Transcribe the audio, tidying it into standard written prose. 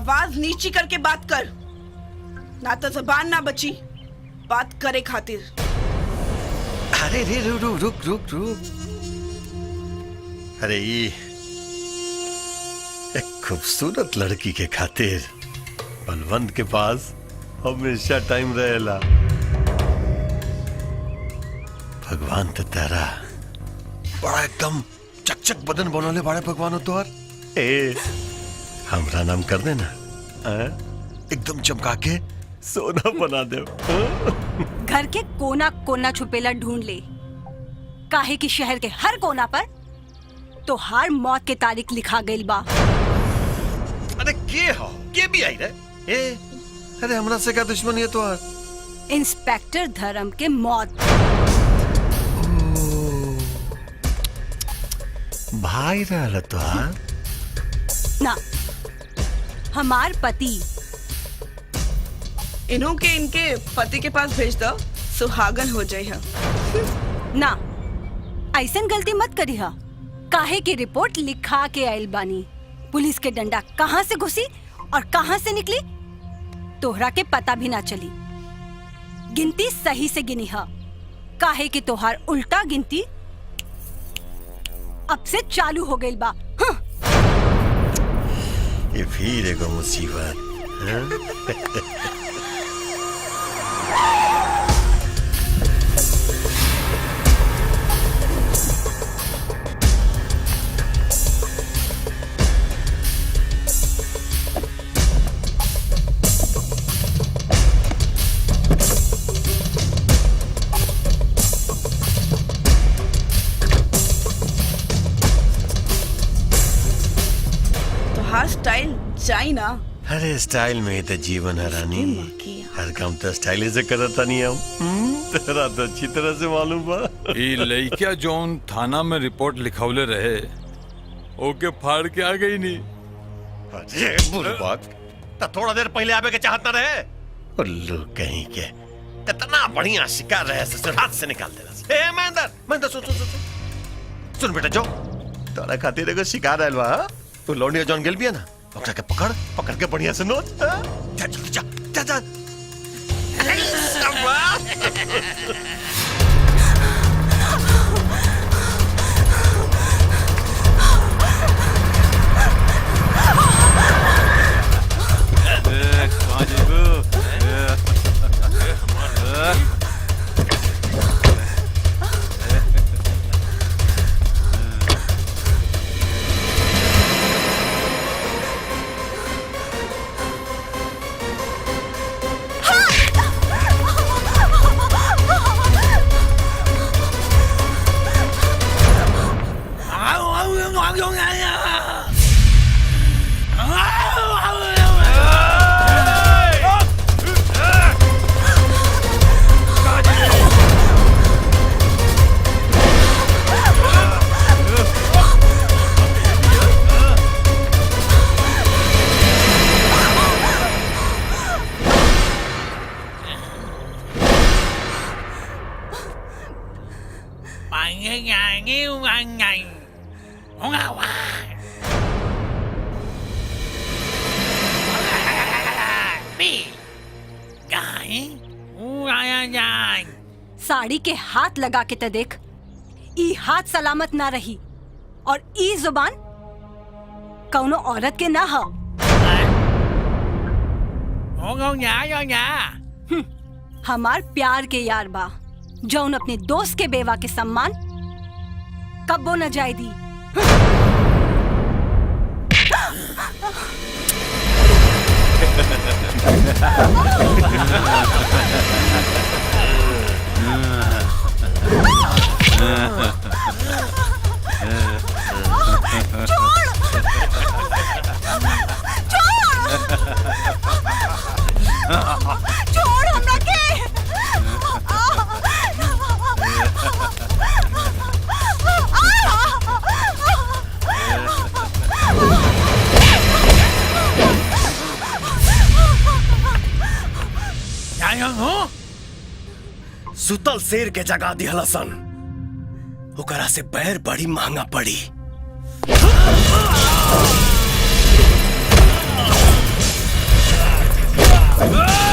आवाज नीची करके बात कर, ना तो जुबान ना बची बात करे खातिर। अरे रे रुक रुक रुक रुक। अरे ये एक खूबसूरत लड़की के खातिर बलवंत के पास हमेशा टाइम रहेला। भगवान तो तेरा बड़ा एकदम चकचक बदन बनोले बड़े भगवान हो तोहर। ए हमरा नाम कर देना, एकदम चमका के सोना बना दे। घर के कोना कोना छुपेला ढूंढ ले, काहे कि शहर के हर कोना पर तो हर मौत के तारीख लिखा गइल बा। अरे के भी आई रे? ए अरे हमरा से क्या दुश्मनी है तोहर? इंस्पेक्टर धर्म के मौत। भाई रहल तोहर? ना, हमार पति। इन्हों के इनके पति के पास भेज दो, सुहागन हो जाए है। ना, ऐसन गलती मत करी हा। काहे की रिपोर्ट लिखा के आइल बानी। पुलिस के डंडा कहाँ से घुसी और कहाँ से निकली तोहरा के पता भी ना चली। गिनती सही से गिनी हा, काहे की तोहार उल्टा गिनती अब से चालू हो गई बा। हाँ। ये फिर एगो मुसीबत। स्टाइल चाहिए ना। अरे स्टाइल में तो जीवन है रानी, हर काम तो स्टाइल से करता नहीं हम। तेरा तो अच्छी तरह से मालूम बा। ये लड़किया जोन थाना में रिपोर्ट लिखौले रहे ओके फाड़ के आ गई नहीं। अरे बुरबक, तो थोड़ा देर पहले आवे के चाहत ना रहे। उल्लू कहीं के, कितना बढ़िया शिकार रहे ससुर हाथ से निकाल देना। ए महेंद्र सुन बेटा, जो तोरा खातिर एगो शिकार आइल बा। तू लौंडिया जॉन गेल बिया ना, ओकरा के पकड़ के बढ़िया से नोच। जा जल्दी जा जा जा। साड़ी के हाथ लगा के तो देख, ई हाथ सलामत ना रही और ई जुबान कौनो औरत के ना हो। हमार प्यार के यार बा, जौन अपने दोस्त के बेवा के सम्मान कब्बो न जाए दी। छोड़ हमरा के। सुतल शेर के जगा दिहला सन, ओकरा से बैर बड़ी महंगा पड़ी। आ!